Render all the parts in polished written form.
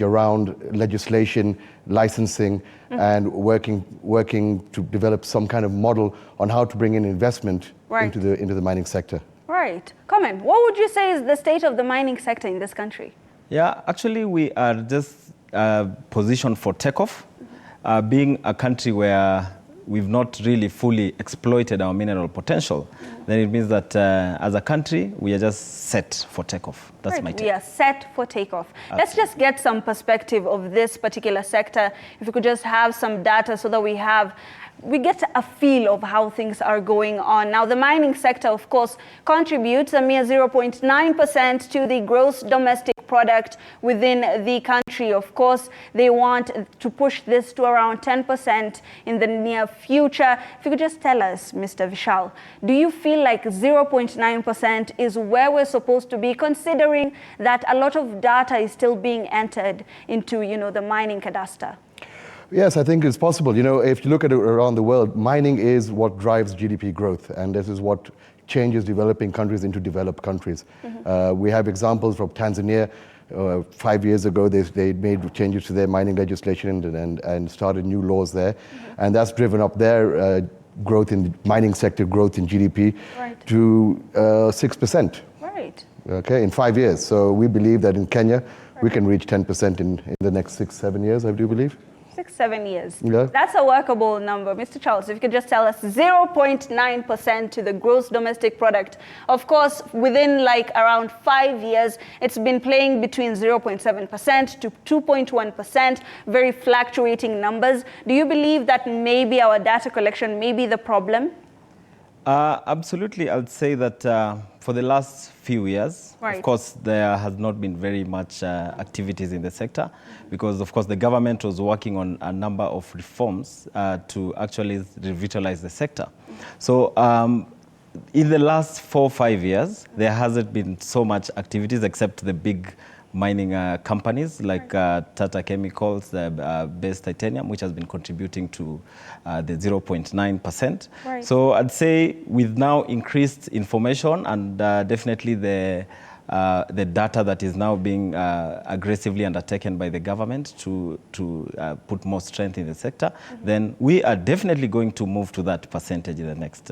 around legislation, licensing, and working to develop some kind of model on how to bring in investment into the mining sector. Right. Kome, what would you say is the state of the mining sector in this country? Yeah, actually we are just positioned for takeoff. Being a country where we've not really fully exploited our mineral potential, then it means that as a country, we are just set for takeoff. That's my take. We are set for takeoff. Absolutely. Let's just get some perspective of this particular sector. If we could just have some data so that we get a feel of how things are going on. Now, the mining sector, of course, contributes a mere 0.9% to the gross domestic product within the country. Of course, they want to push this to around 10% in the near future. If you could just tell us, Mr. Vishal, do you feel like 0.9% is where we're supposed to be, considering that a lot of data is still being entered into, the mining cadastre? Yes, I think it's possible. If you look at it around the world, mining is what drives GDP growth, and this is what changes developing countries into developed countries. We have examples from Tanzania. 5 years ago, they made changes to their mining legislation and started new laws there, and that's driven up their growth in the mining sector, growth in GDP to 6%. Right. Okay, in 5 years. So we believe that in Kenya, we can reach 10% in the next 6-7 years, I do believe. 6-7 years. Yeah. That's a workable number. Mr. Charles, if you could just tell us 0.9% to the gross domestic product. Of course, within around 5 years, it's been playing between 0.7% to 2.1%, very fluctuating numbers. Do you believe that maybe our data collection may be the problem? Absolutely. I would say that for the last few years, of course, there has not been very much activities in the sector because, of course, the government was working on a number of reforms to actually revitalize the sector. So in the last 4 or 5 years, there hasn't been so much activities except the big mining companies like Tata Chemicals, Base Titanium, which has been contributing to the 0.9%. So I'd say with now increased information and definitely the data that is now being aggressively undertaken by the government to put more strength in the sector, then we are definitely going to move to that percentage in the next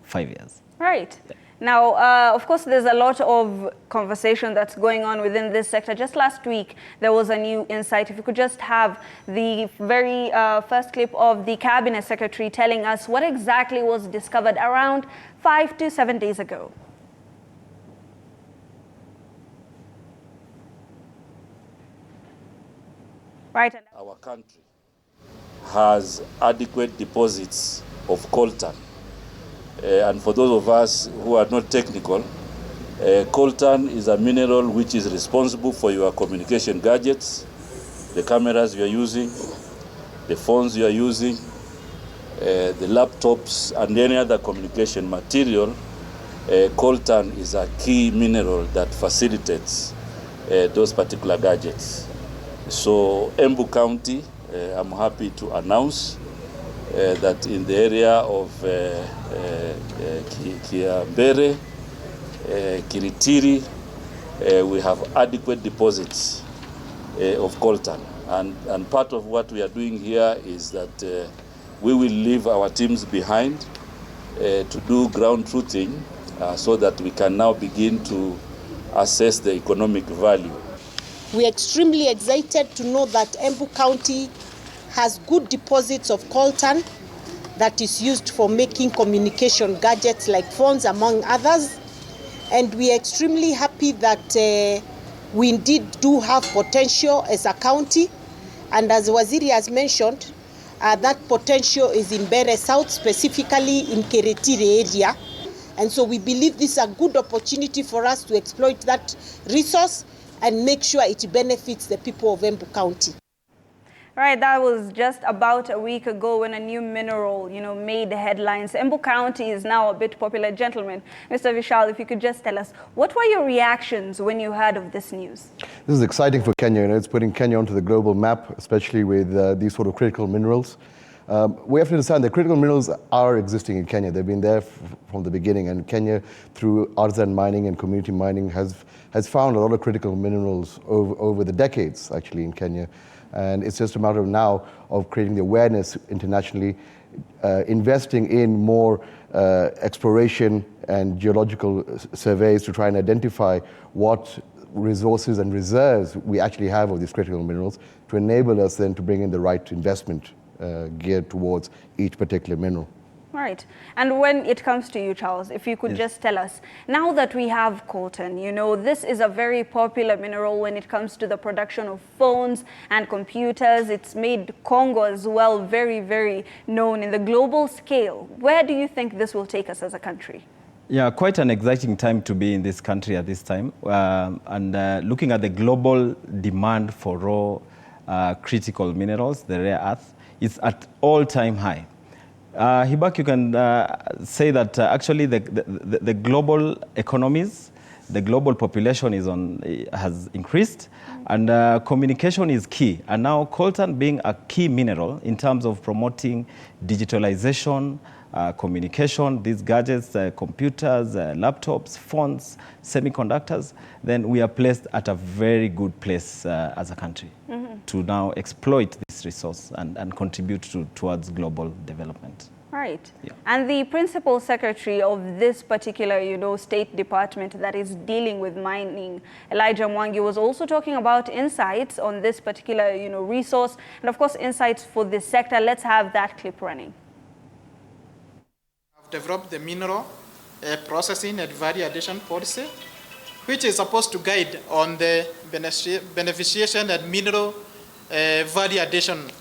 5 years. Right. Yeah. Now, of course, there's a lot of conversation that's going on within this sector. Just last week, there was a new insight. If you could just have the very first clip of the Cabinet Secretary telling us what exactly was discovered around 5 to 7 days ago. Right. Our country has adequate deposits of coltan. And for those of us who are not technical, coltan is a mineral which is responsible for your communication gadgets, the cameras you are using, the phones you are using, the laptops, and any other communication material. Coltan is a key mineral that facilitates those particular gadgets. So Embu County, I'm happy to announce that in the area of Kiambere, Kiritiri, we have adequate deposits of coltan. And part of what we are doing here is that we will leave our teams behind to do ground truthing so that we can now begin to assess the economic value. We are extremely excited to know that Embu County has good deposits of coltan that is used for making communication gadgets like phones, among others. And we are extremely happy that we indeed do have potential as a county. And as Waziri has mentioned, that potential is in Bere South, specifically in Keretire area. And so we believe this is a good opportunity for us to exploit that resource and make sure it benefits the people of Embu County. Right, that was just about a week ago when a new mineral, made the headlines. Embu County is now a bit popular. Gentlemen, Mr. Vishal, if you could just tell us, what were your reactions when you heard of this news? This is exciting for Kenya. It's putting Kenya onto the global map, especially with these sort of critical minerals. We have to understand that critical minerals are existing in Kenya. They've been there from the beginning, and Kenya, through artisan mining and community mining, has found a lot of critical minerals over the decades, actually, in Kenya. And it's just a matter of now of creating the awareness internationally, investing in more exploration and geological surveys to try and identify what resources and reserves we actually have of these critical minerals, to enable us then to bring in the right investment geared towards each particular mineral. Right. And when it comes to you, Charles, if you could just tell us, now that we have coltan, you know, this is a very popular mineral when it comes to the production of phones and computers. It's made Congo as well very, very known in the global scale. Where do you think this will take us as a country? Yeah, quite an exciting time to be in this country at this time. Looking at the global demand for raw critical minerals, the rare earth, is at all-time high. Hibak, you can say that actually the global economies, the global population has increased, and communication is key. And now coltan being a key mineral in terms of promoting digitalization, communication, these gadgets, computers, laptops, phones, semiconductors, then we are placed at a very good place as a country to now exploit this resource and contribute towards global development. Right. Yeah. And the principal secretary of this particular, you know, State Department that is dealing with mining, Elijah Mwangi, was also talking about insights on this particular, you know, resource, and of course insights for this sector. Let's have that clip running. I've developed the mineral processing and value addition policy, which is supposed to guide on the beneficiation and mineral value addition